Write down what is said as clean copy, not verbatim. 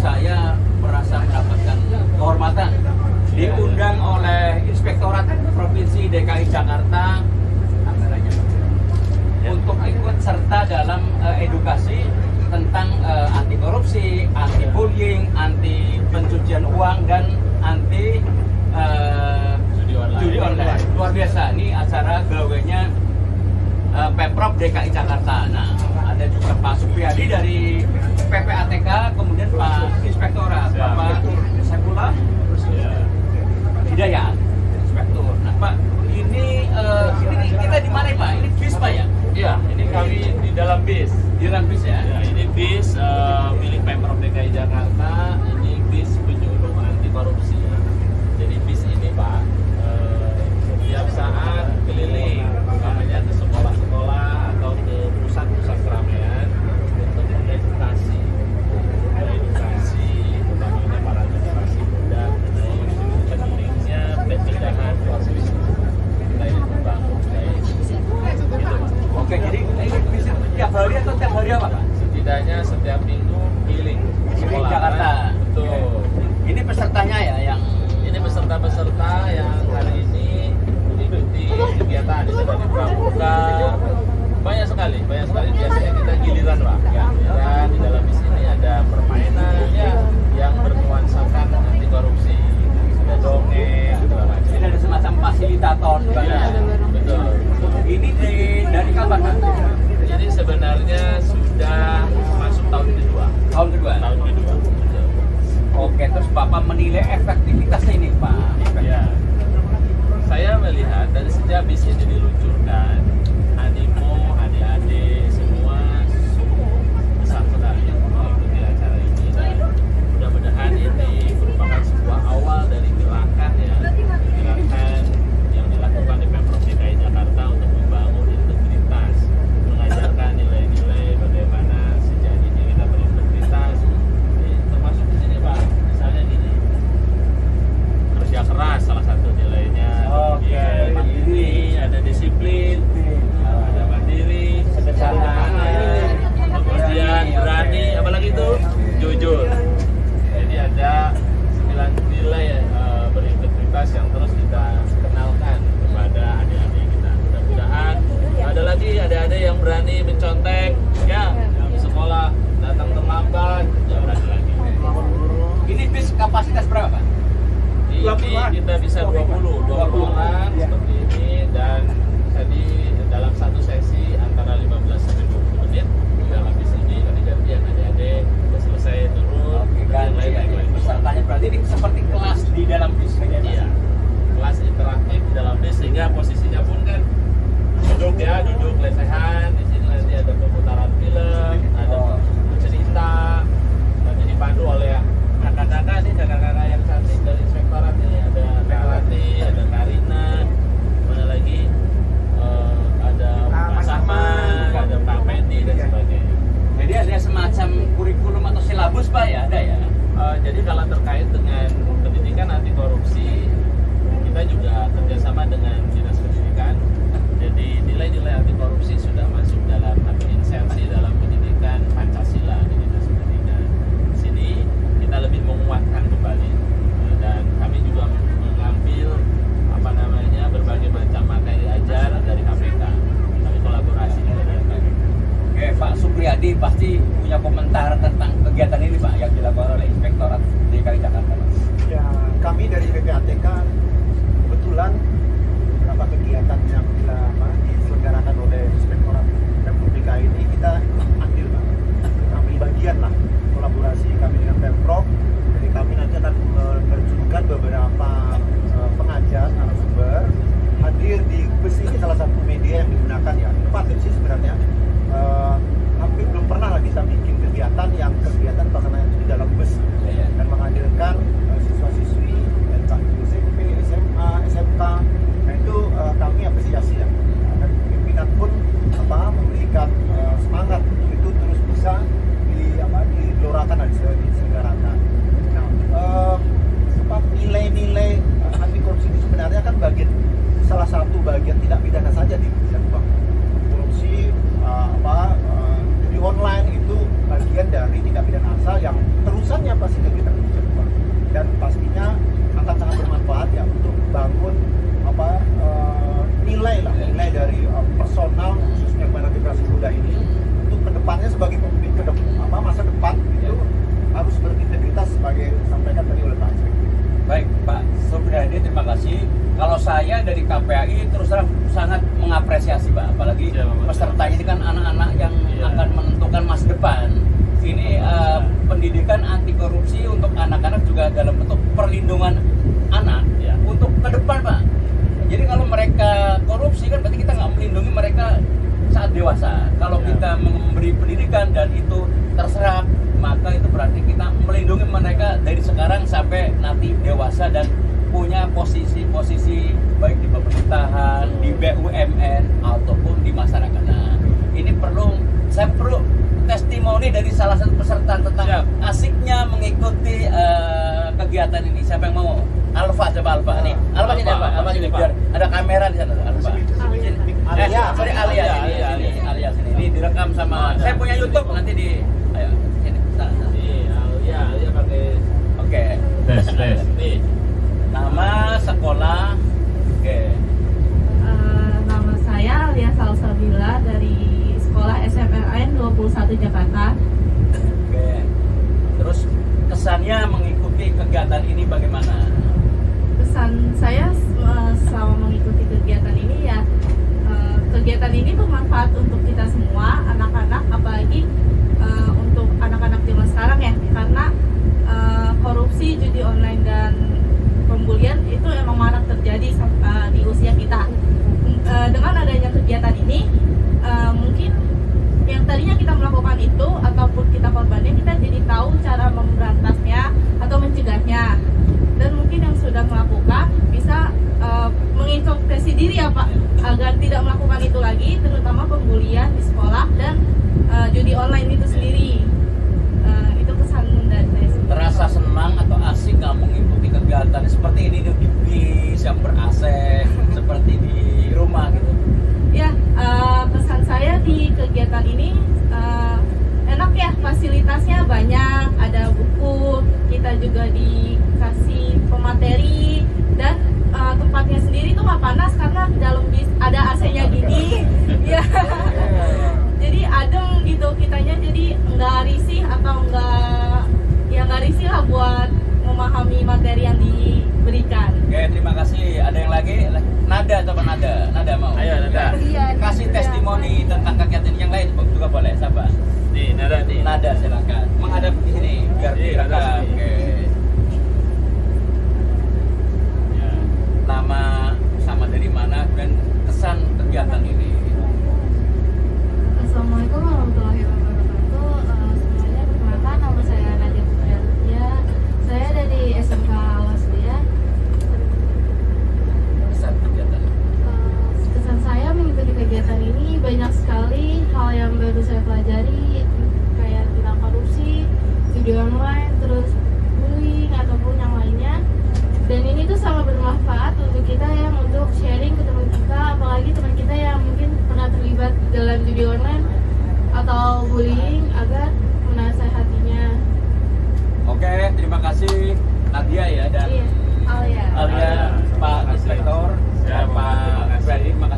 Saya merasa mendapatkan kehormatan diundang oleh Inspektorat Provinsi DKI Jakarta untuk ikut serta dalam edukasi tentang anti korupsi, anti bullying, anti pencucian uang, dan anti judi online. Luar biasa, ini acara gawe-nya Pemprov DKI Jakarta. Nah, ada juga Pak Supriyadi dari PPATK, kemudian Pak Inspektorat, Bapak Saifullah Hidayat, Inspektur. Nah, Pak, ini kita di mana, Pak? Ini bis, Pak, ya? Iya, ini kami di dalam bis. Di dalam bis, ya? Ya, ini bis milik Pemprov DKI Jakarta. Ini bis penyuluh anti korupsi. Jadi bis ini, Pak, setiap saat keliling, utamanya ke sekolah-sekolah atau ke pusat-pusat keramaian untuk mengedukasi, utamanya para generasi muda mengenai pentingnya pencegahan korupsi. Kita ini membangun gitu. Oke, jadi ini bis tiap hari atau tiap hari apa, Pak? Setidaknya setiap minggu keliling sekolah Jakarta. Betul. Ini pesertanya ya yang Ini peserta-peserta yang hari ini mengikuti kegiatan di sana di Pramuka. Banyak sekali. Biasanya kita giliran, Pak. Giliran di dalam bis ini ada permainan ya yang bernuansakan anti korupsi. Ada dongeng, segala macam. ini ada semacam fasilitator juga. Iya, betul. Ini dari kapan, Pak? Jadi sebenarnya sudah masuk tahun kedua. Tahun kedua. Tahun kedua. Betul. Oke, terus Bapak menilai efektivitasnya ini, Pak? Ya, saya melihat dari sejak bis ini diluncurkan, animo adik-adik semua sungguh besar sekali mengikuti acara ini, dan mudah-mudahan ini merupakan sebuah awal dari gerakan yang dilakukan di Pemprov DKI Jakarta untuk membangun integritas, mengajarkan nilai-nilai bagaimana sejak dini kita berintegritas. Termasuk di sini, Pak, misalnya gini, kerja keras salah satu nilainya. Oke, Mandiri, ada disiplin, ada mandiri, sederhana, kemudian berani, apalagi itu jujur. Jadi ada 9 nilai berintegritas yang terus kita kenalkan kepada adik-adik kita. Mudah-mudahan ada lagi adik-adik yang berani mencontek, ya, di sekolah datang terlambat, ya berani lagi. Ini bis kapasitas berapa, Pak? Ini kita bisa 20 orang seperti ini, dan tadi dalam satu sesi antara 15 sampai 20 menit di dalam bis ini ganti-gantian adik-adik udah selesai turun. Oke, lain-lain. pesertanya berarti ini seperti kelas di dalam bis. Iya, kelas interaktif di dalam bis, sehingga posisinya pun kan duduk lesehan. Di sini nanti ada pemutaran film, ada cerita, nanti dipandu oleh kakak-kakak yang cantik dari Inspektorat ini. Ada Kak Rati, ada Karina, mana lagi, ada Pak Sahman, ada Pak Fendi, dan sebagainya. Jadi ada semacam kurikulum atau silabus, Pak, ya? Ada ya? Jadi kalau terkait dengan pendidikan anti korupsi, kita juga kerjasama dengan Dinas Pendidikan. Jadi nilai-nilai anti korupsi sudah masuk dalam atau insersi dalam pendidikan Pancasila di Dinas Pendidikan. Di sini kita lebih menguatkan kembali, dan kami juga mengambil berbagai macam materi ajar dari KPK. Kami kolaborasi dengan KPK. Oke, Pak Supriyadi pasti punya komentar tentang kegiatan ini, Pak, yang dilakukan oleh Inspektorat DKI Jakarta, Pak. Ya, kami dari PPATK kebetulan beberapa kegiatan yang diselenggarakan oleh Inspektorat Pemprov DKI ini kita ambil, Pak. Ambil bagian lah kolaborasi kami dengan Pemprov. Jadi kami nanti akan menerjunkan beberapa pengajar narasumber hadir di bus ini, salah satu media yang digunakan ya. Inovatif sih sebenarnya. Hampir belum pernah lah kita bikin kegiatan pelaksanaan disampaikan tadi oleh Pak Inspektur. Baik, Pak Supriyadi, terima kasih. Kalau saya dari KPAI terus terang sangat mengapresiasi, Pak. Apalagi peserta ini kan anak-anak yang akan menentukan masa depan. Ini pendidikan anti korupsi untuk anak-anak juga dalam bentuk perlindungan anak untuk ke depan, Pak. Jadi kalau mereka korupsi kan berarti kita nggak melindungi mereka saat dewasa. Kalau kita memberi pendidikan dan itu terserap, maka itu berarti kita melindungi mereka dari sekarang sampai nanti dewasa dan punya posisi-posisi baik di pemerintahan, di BUMN ataupun di masyarakat. Nah, ini saya perlu testimoni dari salah satu peserta tentang asiknya mengikuti kegiatan ini. Siapa yang mau? Alfa, coba Alfa nih. Alfa sini, Pak. Alfa sini biar ada kamera di sana. Alfa. Sorry, Alia sini. Alia sini. Ini direkam sama. Saya punya YouTube nanti di. Ayo sini. Alia pakai. Oke. Tes. Nih. Nama, sekolah. Oke. Nama saya Alia Salsabila dari Sekolah SMLN 21 Jakarta. Oke. Terus kesannya mengikuti kegiatan ini bagaimana? Kesan saya selama mengikuti kegiatan ini ya, kegiatan ini bermanfaat untuk kita semua, anak-anak, apalagi untuk anak-anak zaman sekarang ya, karena korupsi, judi online dan pembulian itu emang marak terjadi di usia kita. Dengan adanya kegiatan ini, mungkin yang tadinya kita melakukan itu ataupun kita korbannya, kita jadi tahu cara memberantasnya atau mencegahnya. Dan mungkin yang sudah melakukan bisa mengintrospeksi diri ya Pak, agar tidak melakukan itu lagi, terutama pembulian di sekolah dan judi online itu sendiri. Itu kesan dari saya. Terasa senang atau asik nggak mengikuti kegiatan seperti ini di bis yang ber-AC seperti di rumah gitu? Ya, kesan saya di kegiatan ini enak ya, fasilitasnya banyak, ada buku, kita juga dikasih pemateri, dan tempatnya sendiri tuh nggak panas karena di dalam bis ada AC-nya gini. Ya, jadi adem gitu kitanya, jadi nggak risih atau nggak risih lah buat memahami materi yang diberikan. Oke, terima kasih. Ada yang lagi? Nada atau Nada? Nada mau? Ayo, Nada. Kasih testimoni tentang kegiatan yang lain juga boleh, siapa? Nih, Nada nih. Nada silakan. Menghadap di sini biar direkam. Oke. Ya. Nama sama dari mana dan kesan kegiatan ini? Assalamualaikum warahmatullahi wabarakatuh. Semuanya, perkenalkan nama saya Nadia Putriya. Saya dari SMK Waslia. Kesan kegiatan. Kesan saya mengikuti kegiatan ini banyak sekali hal yang baru saya pelajari, kayak tentang korupsi, video online, terus bullying ataupun yang lainnya. Dan ini tuh sangat bermanfaat untuk kita yang untuk sharing ke teman kita, apalagi teman kita yang mungkin pernah terlibat dalam video online atau bullying, agar menasehatinya. Oke, terima kasih Nadia ya dan Alia. Pak Inspektor, Ya, Pak terima kasih. Freddy, terima